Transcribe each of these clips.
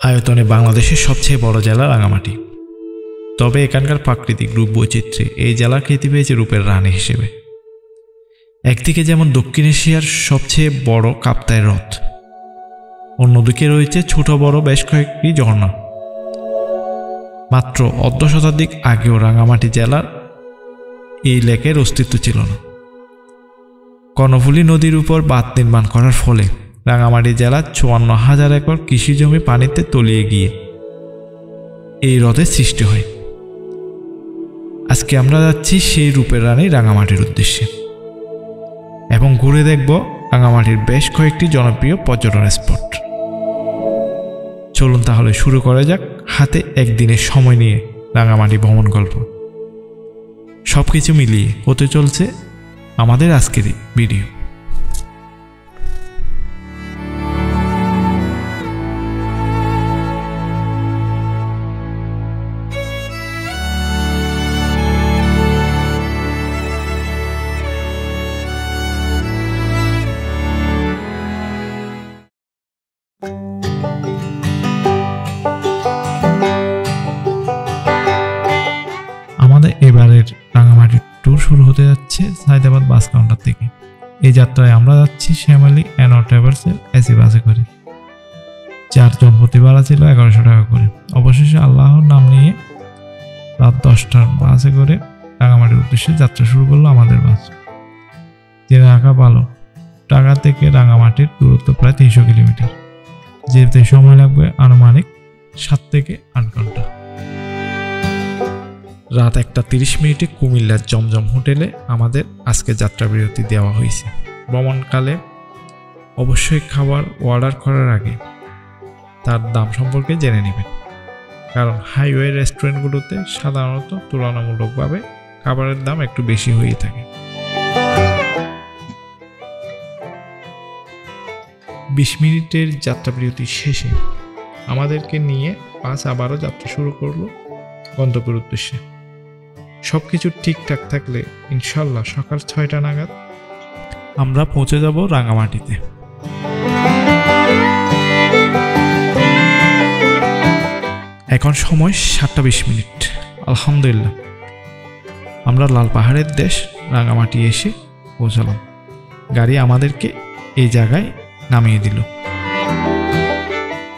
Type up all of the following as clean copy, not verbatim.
আয়তনে বাংলাদেশের সবচেয়ে বড় জেলা রাঙামাটি। তবে এখানকার প্রাকৃতিক রূপ বৈচিত্র্যে এই জেলা খ্যাতি পেয়েছে রূপের রানী হিসেবে। একদিকে যেমন দক্ষিণ এশিয়ার সবচেয়ে বড় কাপ্তাই হ্রদ, অন্যদিকে রয়েছে ছোট বড় বেশ কয়েকটি ঝর্ণা। মাত্র অর্ধ শতাব্দী আগেও রাঙামাটি জেলার এই লেকের অস্তিত্ব ছিল না। কর্ণফুলী নদীর উপর বাঁধ নির্মাণ করার ফলে রাঙামাটি জেলার ৫৪,০০০ একর কৃষি জমি পানিতে তলিয়ে গিয়ে এই হ্রদের সৃষ্টি হয়। আজকে আমরা যাচ্ছি সেই রূপের রানী রাঙামাটির উদ্দেশ্যে এবং ঘুরে দেখব রাঙামাটির বেশ কয়েকটি জনপ্রিয় পর্যটন স্পট। চলুন তাহলে শুরু করা যাক হাতে একদিনের সময় নিয়ে রাঙামাটি ভ্রমণ গল্প। সবকিছু মিলিয়ে হতে চলছে আমাদের আজকের ভিডিও। আমাদের এবারের রাঙামাটির ট্যুর শুরু হতে যাচ্ছে সাইদাবাদ বাস কাউন্টার থেকে। এই যাত্রায় আমরা যাচ্ছি শ্যামলী অ্যান্ড ট্রাভেলসের এসি বাসে করে। 4 জন প্রতি ভাড়া ছিল 1100 টাকা করে। অবশেষে আল্লাহর নাম নিয়ে রাত 10টার বাসে করে রাঙামাটির উদ্দেশ্যে যাত্রা শুরু করলো আমাদের বাস। জেনে রাখা ভালো, টাঙ্গা থেকে রাঙামাটির দূরত্ব প্রায় 300 কিলোমিটার। যেতে সময় লাগবে আনুমানিক 7 থেকে 8 ঘন্টা। রাত 1:30 কুমিল্লার জমজম হোটেলে আমাদের আজকে যাত্রা বিরতি দেওয়া হয়েছে। ভ্রমণকালে অবশ্যই খাবার অর্ডার করার আগে তার দাম সম্পর্কে জেনে নেবেন, কারণ হাইওয়ে রেস্টুরেন্টগুলোতে সাধারণত তুলনামূলকভাবে খাবারের দাম একটু বেশি হয়ে থাকে। 20 মিনিটের যাত্রা বিরতি শেষে আমাদেরকে নিয়ে বাস আবারও যাত্রা শুরু করলো গন্তব্যের উদ্দেশ্যে। সবকিছু ঠিকঠাক থাকলে ইনশাল্লাহ সকাল 6টা নাগাদ আমরা পৌঁছে যাব রাঙামাটিতে। এখন সময় 7:20। আলহামদুলিল্লাহ আমরা লাল পাহাড়ের দেশ রাঙামাটি এসে পৌঁছালাম। গাড়ি আমাদেরকে এই জায়গায় নামিয়ে দিল।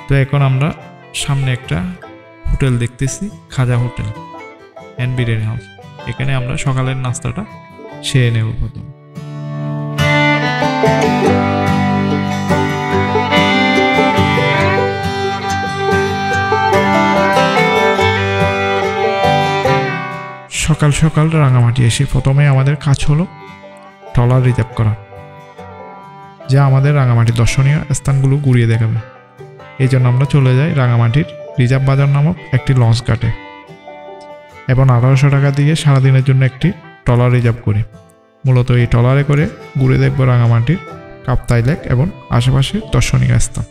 তো এখন আমরা সামনে একটা হোটেল দেখতেছি, খাজা হোটেল অ্যান্ড বিরিয়ানি হাউস। এখানে আমরা সকালের নাস্তাটা সেরে নেব। প্রথম সকাল সকাল রাঙামাটি এসে প্রথমে আমাদের কাজ হলো ট্রলার রিজার্ভ করা, যা আমাদের রাঙামাটির দর্শনীয় স্থানগুলো ঘুরিয়ে দেখাবে। এই জন্য আমরা চলে যাই রাঙামাটির রিজার্ভ বাজার নামক একটি লঞ্চ ঘাটে এবং 1800 টাকা দিয়ে সারাদিনের জন্য একটি ট্রলার রিজার্ভ করি। মূলত এই ট্রলারে করে ঘুরে দেখব রাঙামাটির কাপ্তাই লেক এবং আশেপাশের দর্শনীয় স্থান।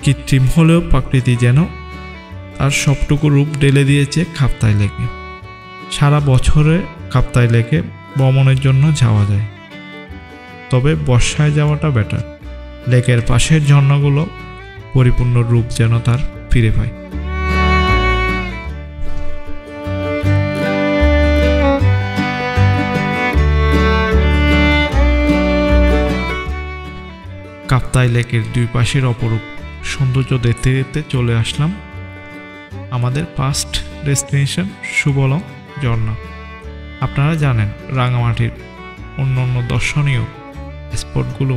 কৃত্রিম হলেও প্রকৃতি যেন তার সবটুকু রূপ ঢেলে দিয়েছে কাপ্তাই লেকে। সারা বছরে কাপ্তাই লেকে ভ্রমণের জন্য যাওয়া যায়, তবে বর্ষায় যাওয়াটা বেটার। লেকের পাশের ঝর্ণাগুলো পরিপূর্ণ রূপ যেন তার ফিরে পায়। কাপ্তাই লেকের দুই পাশের অপরূপ সৌন্দর্য দেখতে দেখতে চলে আসলাম আমাদের ফার্স্ট ডেস্টিনেশন সুবলং ঝর্ণা। আপনারা জানেন রাঙামাটির অন্যান্য দর্শনীয় স্পটগুলো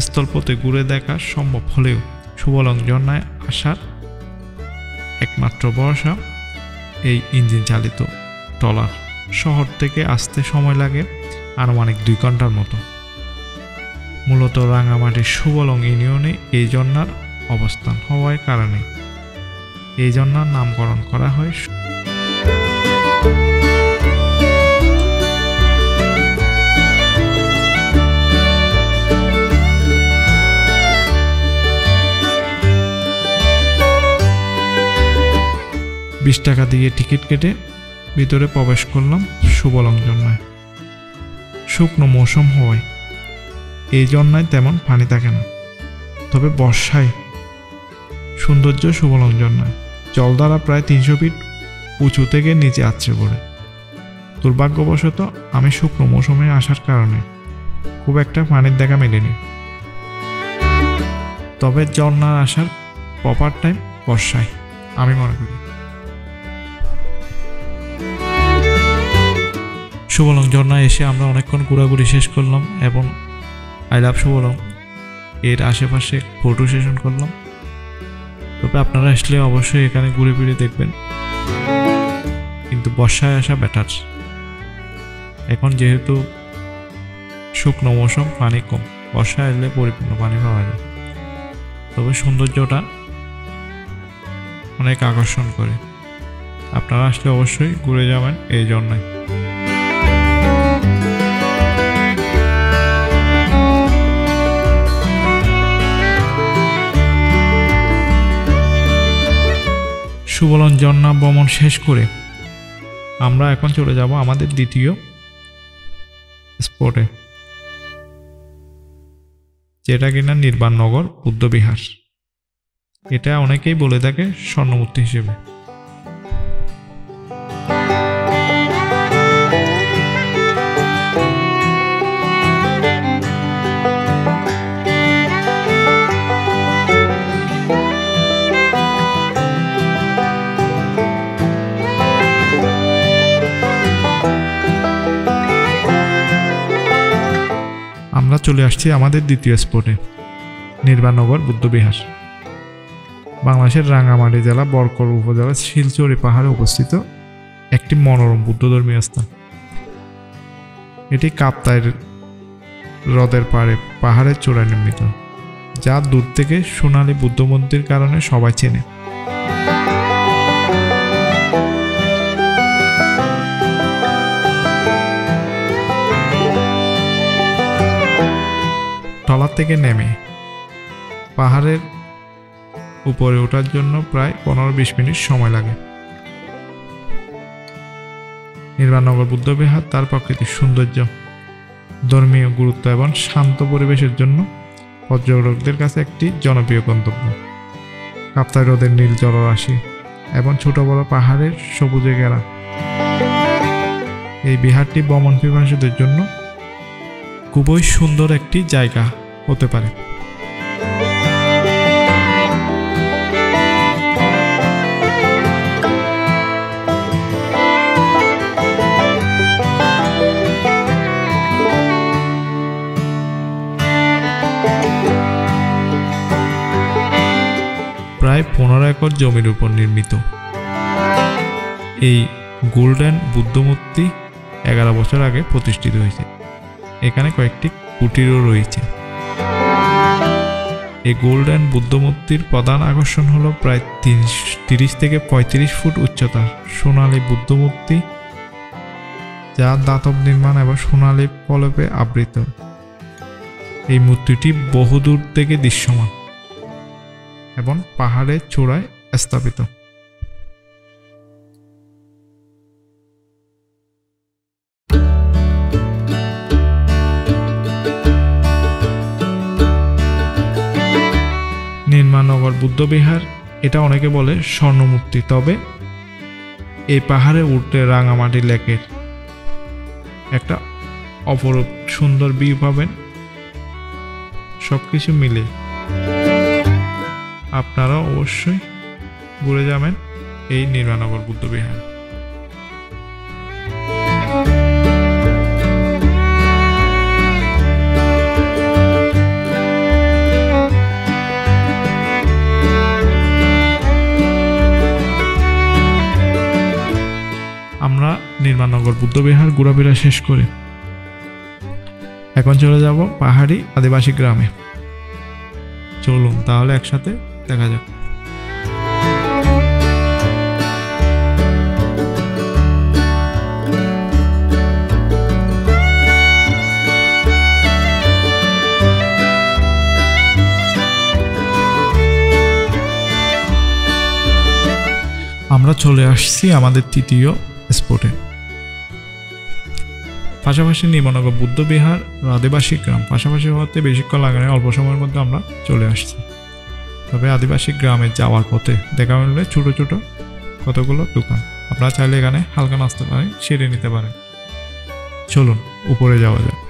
স্থলপথে ঘুরে দেখা সম্ভব হলেও সুবলং ঝর্ণায় আসার একমাত্র ভরসা এই ইঞ্জিন চালিত ট্রলার। শহর থেকে আসতে সময় লাগে আনুমানিক 2 ঘন্টার মতো। মূলত রাঙামাটির সুবলং ইউনিয়নে এই ঝর্ণার অবস্থান হওয়ার কারণে এই ঝর্ণার নামকরণ করা হয়। টাকা দিয়ে টিকিট কেটে ভিতরে প্রবেশ করলাম সুবলং ঝর্ণায়। শুকনো মৌসুম হওয়ায় এই ঝর্ণায় তেমন পানি থাকে না, তবে বর্ষায় সৌন্দর্য সুবলং ঝর্ণায় জলধারা প্রায় 300 ফিট উঁচু থেকে নিচে আছড়ে পড়ে। দুর্ভাগ্যবশত আমি শুকনো মৌসুমে আসার কারণে খুব একটা পানির দেখা মেলেনি, তবে ঝর্ণার আসার প্রপার টাইম বর্ষায় আমি মনে করি। সুবলং ঝর্ণায় এসে আমরা অনেকক্ষণ ঘোরাঘুরি শেষ করলাম এবং আই লাভ সুবলং এর আশেপাশে ফটো সেশন করলাম। তবে আপনারা আসলে অবশ্যই এখানে ঘুরে ফিরে দেখবেন, কিন্তু বর্ষায় আসা বেটার। এখন যেহেতু শুকনো মৌসুম, পানি কম, বর্ষায় এলে পরিপূর্ণ পানি পাওয়া যায়। তবে সৌন্দর্যটা অনেক আকর্ষণ করে, আপনারা আসলে অবশ্যই ঘুরে যাবেন এই ঝর্ণায়। সুবলং ঝর্ণা ভ্রমণ শেষ করে আমরা এখন চলে যাব আমাদের দ্বিতীয় স্পটে, যেটা কিনা নির্বাণনগর বুদ্ধবিহার। এটা অনেকেই বলে থাকে স্বর্ণমূর্তি হিসেবে। আমরা চলে আসছি আমাদের দ্বিতীয় স্পটে, নির্বাণনগর বুদ্ধবিহার। বাংলাদেশের রাঙ্গামাটি জেলা বরকল উপজেলার শিলচরি পাহাড়ে অবস্থিত একটি মনোরম বুদ্ধধর্মীয় স্থান। এটি কাপ্তাই হ্রদের পাড়ে পাহাড়ের চূড়ায় নির্মিত, যা দূর থেকে সোনালী বুদ্ধ মন্দির কারণে সবাই চেনে। ট্রলার থেকে নেমে পাহাড়ের উপরে ওঠার জন্য প্রায় 15-20 মিনিট সময় লাগে। নির্বাণনগর বুদ্ধবিহার তার প্রাকৃতিক সৌন্দর্য, ধর্মীয় গুরুত্ব এবং শান্ত পরিবেশের জন্য পর্যটকদের কাছে একটি জনপ্রিয় গন্তব্য। কাপ্তাই হ্রদের নীল জলরাশি এবং ছোট বড় পাহাড়ের সবুজে ঘেরা এই বিহারটি ভ্রমণ পিপাসুদের জন্য খুবই সুন্দর একটি জায়গা হতে পারে। প্রায় 15 একর জমির উপর নির্মিত এই গোল্ডেন বুদ্ধমূর্তি 11 বছর আগে প্রতিষ্ঠিত হয়েছে। এখানে কয়েকটি কুটিরও রয়েছে। এই গোল্ডেন বুদ্ধমূর্তির প্রধান আকর্ষণ হলো প্রায় 30 থেকে 35 ফুট উচ্চতার সোনালী বুদ্ধমূর্তি, যা ধাতব নির্মাণ এবং সোনালী ফলকে আবৃত। এই মূর্তিটি বহুদূর থেকে দৃশ্যমান এবং পাহাড়ের চূড়ায় স্থাপিত। নির্বাণনগর বুদ্ধবিহার, এটা অনেকে বলে স্বর্ণমূর্তি, তবে এই পাহাড়ে উঠলে রাঙামাটি লেকের একটা অপরূপ সুন্দর ভিউ পাবেন। সবকিছু মিলে আপনারা অবশ্যই ঘুরে যাবেন এই নির্বাণনগর বুদ্ধবিহার। আমরা নির্বাণনগর বুদ্ধবিহার ঘোরাফেরা শেষ করে এখন চলে যাব পাহাড়ি আদিবাসী গ্রামে। চলুন তাহলে একসাথে দেখা যাক। আমরা আমরা চলে আসছি আমাদের তৃতীয় স্পটে। পাশাপাশি নিমনগর বুদ্ধবিহার ও আদিবাসী গ্রাম পাশাপাশি হওয়াতে বেশিক্ষণ লাগে না, অল্প সময়ের মধ্যে আমরা চলে আসছি। তবে আদিবাসী গ্রামে যাওয়ার পথে দেখা মিলবে ছোটো ছোটো কতগুলো দোকান। আপনারা চাইলে এখানে হালকা নাস্তা পানি সেরে নিতে পারেন। চলুন উপরে যাওয়া যাক।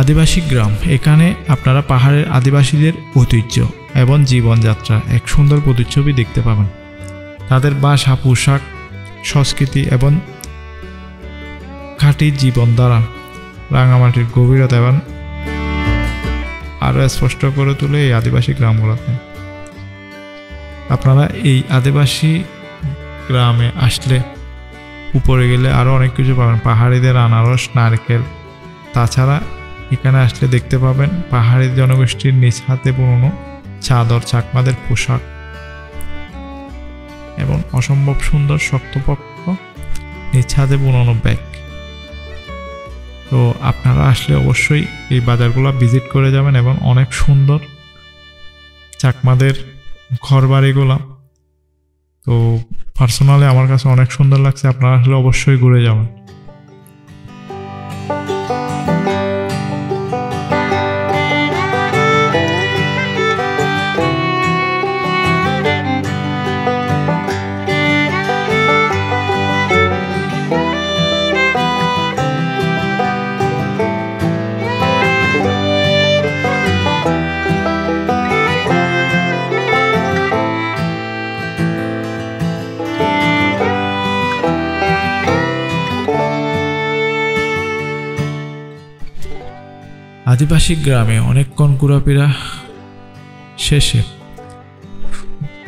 আদিবাসী গ্রাম, এখানে আপনারা পাহাড়ের আদিবাসীদের ঐতিহ্য এবং জীবনযাত্রা এক সুন্দর প্রতিচ্ছবি দেখতে পাবেন। তাদের ভাষা, পোশাক, সংস্কৃতি এবং খাঁটি জীবনধারা রাঙামাটির গভীরতা এবং আরও স্পষ্ট করে তোলে এই আদিবাসী গ্রামগুলোতে। আপনারা এই আদিবাসী গ্রামে আসলে উপরে গেলে আরও অনেক কিছু পাবেন, পাহাড়িদের আনারস, নারকেল। তাছাড়া এখানে আসলে দেখতে পাবেন পাহাড়ি জনগোষ্ঠীর নিজ হাতে বুননো চাদর, চাকমাদের পোশাক এবং অসম্ভব সুন্দর শক্তপোক্ত নিজ হাতে বুননো ব্যাগ। তো আপনারা আসলে অবশ্যই এই বাজারগুলো ভিজিট করে যাবেন এবং অনেক সুন্দর চাকমাদের ঘরবাড়িগুলো। তো পার্সোনালি আমার কাছে অনেক সুন্দর লাগছে, আপনারা আসলে অবশ্যই ঘুরে যাবেন। আদিবাসী গ্রামে অনেকক্ষণ ঘোরাফেরা শেষে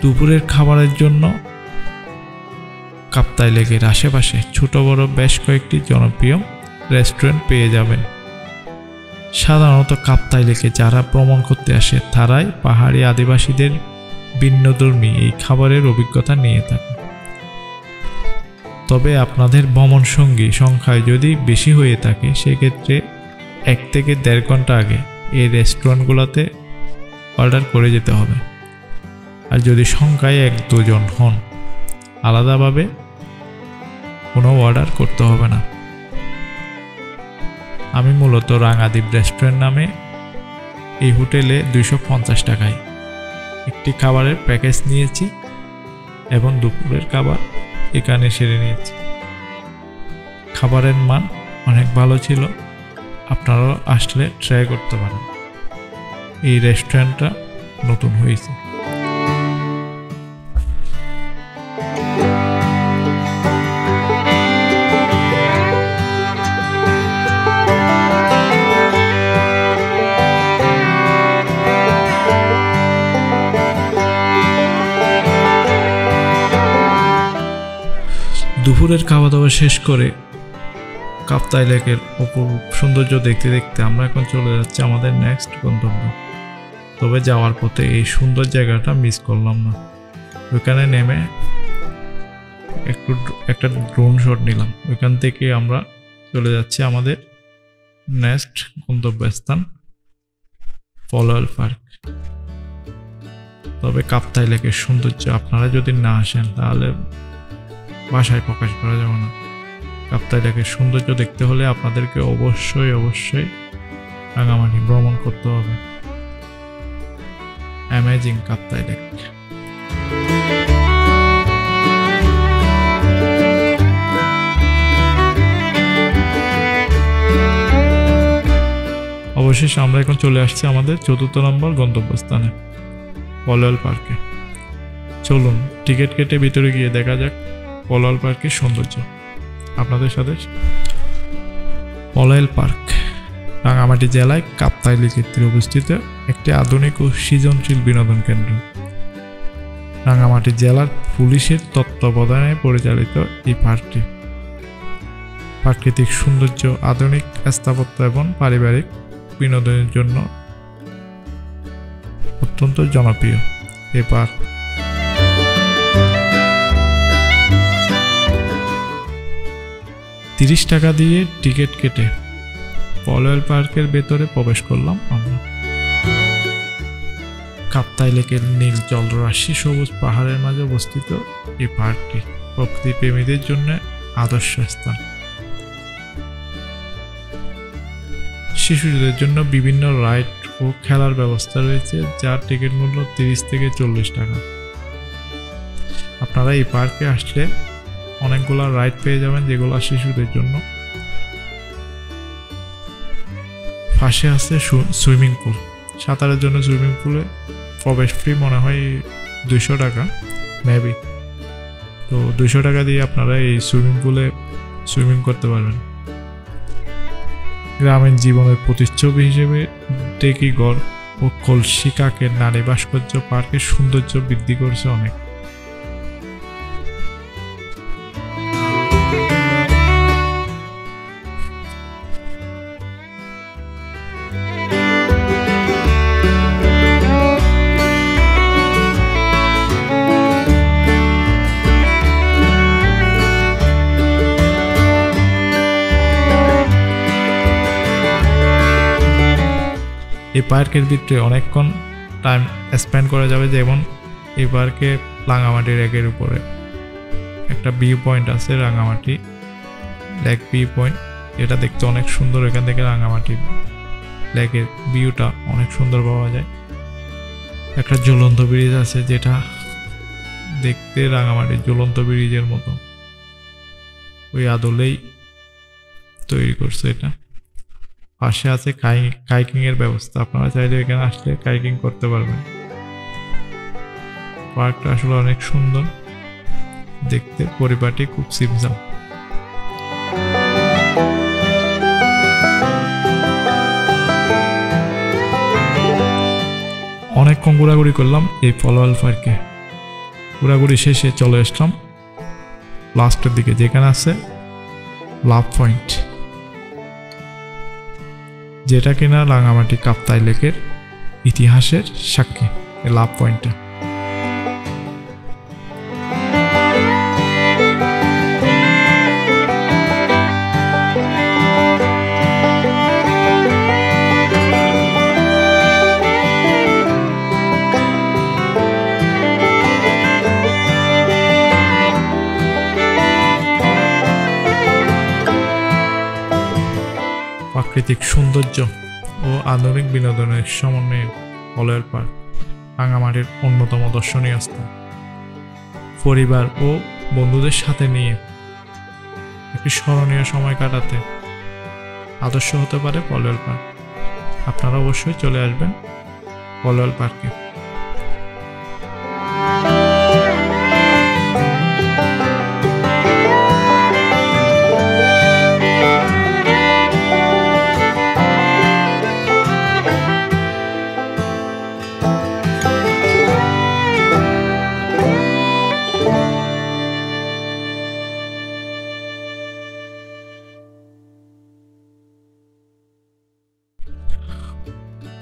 দুপুরের খাবারের জন্য কাপ্তাই লেকের আশেপাশে ছোট বড় বেশ কয়েকটি জনপ্রিয় রেস্টুরেন্ট পেয়ে যাবেন। সাধারণত কাপ্তাই লেকে যারা ভ্রমণ করতে আসে তারাই পাহাড়ি আদিবাসীদের ভিন্নধর্মী এই খাবারের অভিজ্ঞতা নিয়ে থাকে। তবে আপনাদের ভ্রমণ সঙ্গী সংখ্যায় যদি বেশি হয়ে থাকে সেক্ষেত্রে 1 থেকে 1.5 ঘন্টা আগে এই রেস্টুরেন্টগুলোতে অর্ডার করে যেতে হবে। আর যদি সংখ্যায় 1-2 জন হন আলাদাভাবে কোনো অর্ডার করতে হবে না। আমি মূলত রাঙাদ্বীপ রেস্টুরেন্ট নামে এই হোটেলে 250 টাকায় একটি খাবারের প্যাকেজ নিয়েছি এবং দুপুরের খাবার এখানে সেরে নিয়েছি। খাবারের মান অনেক ভালো ছিল, আপনারাও আসলে ট্রাই করতে পারেন। এই রেস্টুরেন্টটা নতুন হয়েছে। দুপুরের খাওয়া দাওয়া শেষ করে কাপ্তাই লেকের অপরূপ সৌন্দর্য দেখতে দেখতে আমরা এখন চলে যাচ্ছি আমাদের নেক্সট গন্তব্য। তবে যাওয়ার পথে এই সুন্দর জায়গাটা মিস করলাম না। ওইখানে নেমে একটা ড্রোন শট নিলাম। ওইখান থেকে আমরা চলে যাচ্ছি আমাদের নেক্সট গন্তব্যস্থান পলওয়াল পার্ক। তবে কাপ্তাই লেকের সৌন্দর্য আপনারা যদি না আসেন তাহলে ভাষায় প্রকাশ করা যাবে না। কাপ্তাই লেকের সৌন্দর্য দেখতে হলে আপনাদেরকে অবশ্যই রাঙামাটি ভ্রমণ করতে হবে। Amazing Kaptai lake. অবশেষে আমরা এখন চলে আসছি আমাদের 4র্থ নম্বর গন্তব্যস্থানে পলওয়াল পার্কে। চলুন টিকিট কেটে ভিতরে গিয়ে দেখা যাক পলওয়াল পার্কের সৌন্দর্য আপনাদের সাথে। পলওয়াল পার্ক রাঙামাটি জেলায় কাপ্তাই লেকের তীরে অবস্থিত একটি আধুনিক ও সৃজনশীল বিনোদন কেন্দ্র। রাঙামাটি জেলার পুলিশের তত্ত্বাবধানে পরিচালিত এই পার্কটি প্রাকৃতিক সৌন্দর্য, আধুনিক স্থাপত্য এবং পারিবারিক বিনোদনের জন্য অত্যন্ত জনপ্রিয়। এই পার্ক 30 টাকা দিয়ে টিকিট কেটে পলওয়েল পার্কের ভেতরে প্রবেশ করলাম আমরা। কাপ্তাই লেকের নীল জলরাশি, সবুজ পাহাড়ের মাঝে অবস্থিত এই পার্কটি প্রকৃতি প্রেমীদের জন্য আদর্শ স্থান। শিশুদের জন্য বিভিন্ন রাইড ও খেলার ব্যবস্থা রয়েছে, যার টিকিট মূল্য 30 থেকে 40 টাকা। আপনারা এই পার্কে আসলে অনেকগুলো রাইড পেয়ে যাবেন, যেগুলো শিশুদের জন্য। পাশে আছে সুইমিং পুল। সাঁতারের জন্য সুইমিং পুলে প্রবেশ ফ্রি মনে হয় 200 টাকা মেবি। তো 200 টাকা দিয়ে আপনারা এই সুইমিং পুলে সুইমিং করতে পারবেন। গ্রামীণ জীবনের প্রতিচ্ছবি হিসেবে টেকিগড় ও কলসি কাকের নারী ভাস্কর্য পার্কের সৌন্দর্য বৃদ্ধি করছে অনেক। এই পার্কের ভিতরে অনেকক্ষণ টাইম স্পেন্ড করা যাবে। যেমন এই পার্কে রাঙামাটি লেকের উপরে একটা ভিউ পয়েন্ট আছে, রাঙামাটি লেক ভিউ পয়েন্ট। এটা দেখতে অনেক সুন্দর। এখান থেকে রাঙামাটি লেকের ভিউটা অনেক সুন্দর পাওয়া যায়। একটা ঝুলন্ত ব্রিজ আছে, যেটা দেখতে রাঙামাটির ঝুলন্ত ব্রিজের মতো, ওই আদলেই তৈরি করছে এটা। পাশে আছে কাইকিং এর ব্যবস্থা। আপনারা চাইলে এখানে আসলে কাইকিং করতে পারবেন। পার্কটা আসলে অনেক সুন্দর দেখতে, পরিপাটি, খুব সিমসাম। অনেকক্ষণ ঘোরাঘুরি করলাম এই পলওয়েল পার্কে। ঘোরাঘুরি শেষে চলে আসলাম লাস্টের দিকে, যেখানে আছে লাভ পয়েন্ট, যেটা কিনা রাঙামাটি কাপ্তাই লেকের ইতিহাসের সাক্ষী। লাভ পয়েন্টটা প্রাকৃতিক সৌন্দর্য ও আধুনিক বিনোদনের সমন্বয়ে পলওয়েল পার্ক রাঙামাটির অন্যতম দর্শনীয় স্থান। পরিবার ও বন্ধুদের সাথে নিয়ে একটি স্মরণীয় সময় কাটাতে আদর্শ হতে পারে পলওয়েল পার্ক। আপনারা অবশ্যই চলে আসবেন পলওয়েল পার্কে।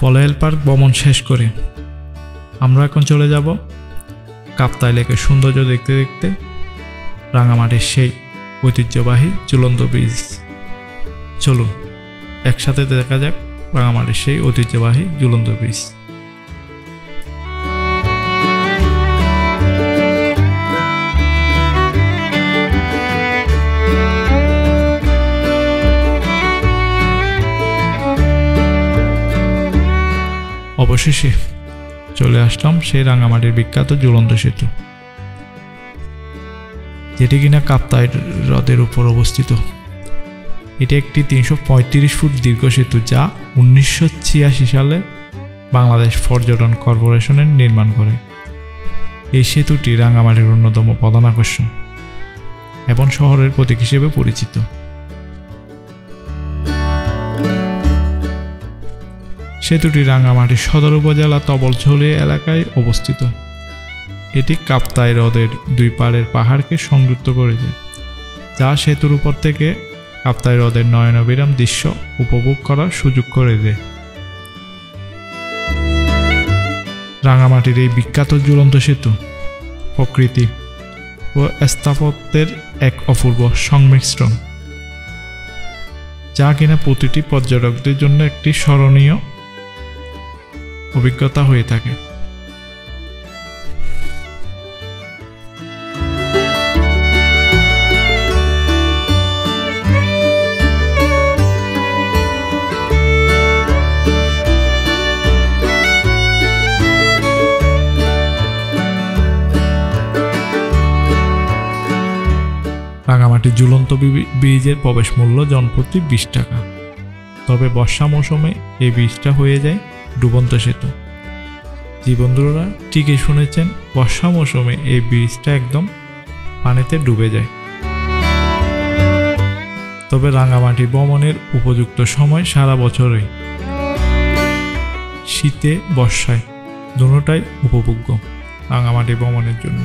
পলওয়েল পার্ক ভ্রমণ শেষ করে আমরা এখন চলে যাব কাপ্তাই লেকের সৌন্দর্য দেখতে দেখতে রাঙামাটির সেই ঐতিহ্যবাহী ঝুলন্ত ব্রিজ। চলুন একসাথে দেখা যাক রাঙামাটির সেই ঐতিহ্যবাহী ঝুলন্ত ব্রিজ। অবশেষে চলে আসলাম সেই রাঙামাটির বিখ্যাত ঝুলন্ত সেতু, যেটি কিনা কাপ্তাই হ্রদের উপর অবস্থিত। এটি একটি 335 ফুট দীর্ঘ সেতু, যা 1986 সালে বাংলাদেশ পর্যটন কর্পোরেশনের নির্মাণ করে। এই সেতুটি রাঙামাটির অন্যতম প্রধান আকর্ষণ এবং শহরের প্রতীক হিসেবে পরিচিত। সেতুটি রাঙামাটি সদর উপজেলা তবলছড়ি এলাকায় অবস্থিত। এটি কাপ্তাই হ্রদের দুই পাড়ের পাহাড়কে সংযুক্ত করেছে, যা সেতুর উপর থেকে কাপ্তাই হ্রদের নয়নাভিরাম দৃশ্য উপভোগ করার সুযোগ করে দেয়। রাঙামাটির এই বিখ্যাত ঝুলন্ত সেতু প্রকৃতি ও স্থাপত্যের এক অপূর্ব সংমিশ্রণ, যা কিনা প্রতিটি পর্যটকদের জন্য একটি স্মরণীয় অভিজ্ঞতা হয়ে থাকে। রাঙামাটি ঝুলন্ত ব্রিজের প্রবেশ মূল্য জনপ্রতি 20 টাকা, তবে বর্ষা মৌসুমে এই ব্রিজটা হয়ে যায় ডুবন্ত সেতু। জি বন্ধুরা, ঠিকই শুনেছেন, বর্ষা মৌসুমে এই ব্রিজটা একদম পানিতে ডুবে যায়। তবে রাঙামাটি ভ্রমণের উপযুক্ত সময় সারা বছরই, শীতে বর্ষায় দুটোটাই উপভোগ্য রাঙামাটি ভ্রমণের জন্য।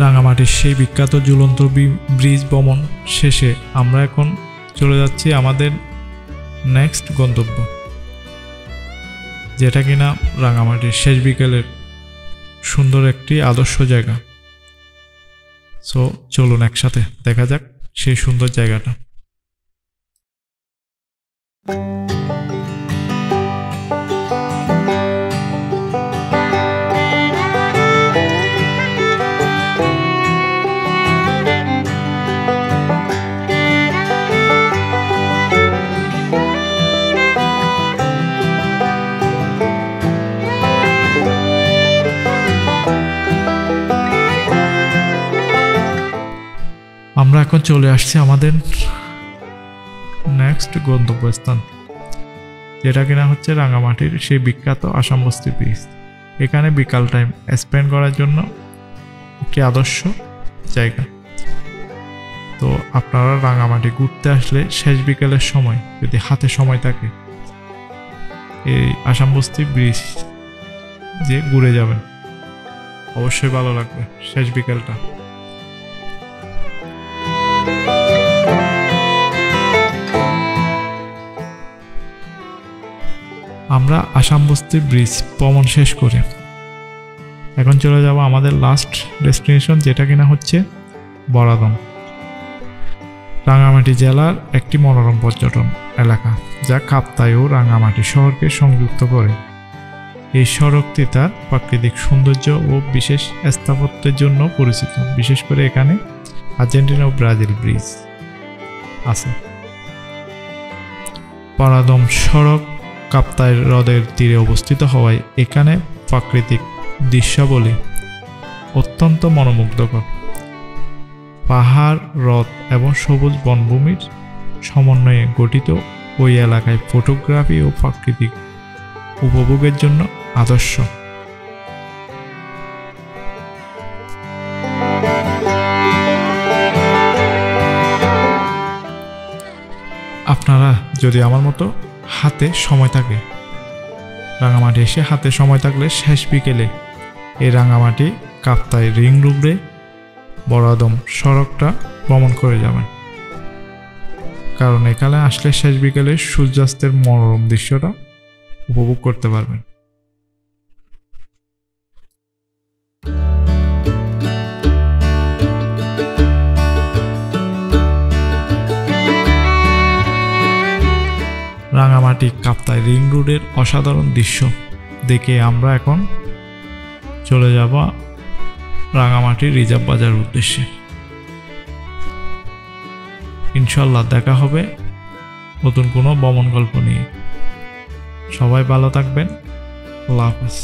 রাঙামাটির সেই বিখ্যাত ঝুলন্ত ব্রিজ ভ্রমণ শেষে আমরা এখন চলে যাচ্ছি আমাদের নেক্সট গন্তব্য, যেটা কিনা রাঙামাটির শেষ বিকেলের সুন্দর একটি আদর্শ জায়গা। সো চলুন একসাথে দেখা যাক সেই সুন্দর জায়গাটা। আমরা এখন চলে আসছি আমাদের নেক্সট গন্তব্যস্থান, যেটা কিনা হচ্ছে রাঙামাটির সেই বিখ্যাত আসামবস্তি ব্রিজ। এখানে বিকাল টাইম স্পেন্ড করার জন্য একটি আদর্শ জায়গা। তো আপনারা রাঙামাটি ঘুরতে আসলে শেষ বিকেলের সময় যদি হাতে সময় থাকে, এই আসামবস্তি ব্রিজ যে ঘুরে যাবেন, অবশ্যই ভালো লাগবে শেষ বিকেলটা। আমরা আসামবস্তি ব্রিজ ভ্রমণ শেষ করে এখন চলে যাব আমাদের লাস্ট ডেস্টিনেশন, যেটা কিনা হচ্ছে বরাদম। রাঙামাটি জেলার একটি মনোরম পর্যটন এলাকা, যা কাপ্তাই ও রাঙামাটি শহরকে সংযুক্ত করে। এই সড়কটি তার প্রাকৃতিক সৌন্দর্য ও বিশেষ স্থাপত্যের জন্য পরিচিত। বিশেষ করে এখানে আর্জেন্টিনা ও ব্রাজিল ব্রিজ আছে। বরাদম সড়ক কাপ্তাই হ্রদের তীরে অবস্থিত হওয়ায় এখানে প্রাকৃতিক দৃশ্যাবলী অত্যন্ত মনোমুগ্ধকর। পাহাড়, হ্রদ এবং সবুজ বনভূমির সমন্বয়ে গঠিত ওই এলাকায় ফটোগ্রাফি ও প্রাকৃতিক উপভোগের জন্য আদর্শ। আপনারা যদি আমার মতো হাতে সময় থাকে, রাঙামাটি এসে হাতে সময় থাকলে শেষ বিকেলে এই রাঙামাটি কাপ্তাই রিং রোডে বরাদম সড়কটা ভ্রমণ করে যাবেন, কারণ এখানে আসলে শেষ বিকেলে সূর্যাস্তের মনোরম দৃশ্যটা উপভোগ করতে পারবেন। রাঙামাটি কাপ্তাই রিং রোডের অসাধারণ দৃশ্য দেখে আমরা এখন চলে যাব রাঙামাটি রিজার্ভ বাজার উদ্দেশ্যে। ইনশাল্লাহ দেখা হবে নতুন কোনো ভ্রমণ গল্প নিয়ে। সবাই ভালো থাকবেন। আল্লাহ হাফেজ।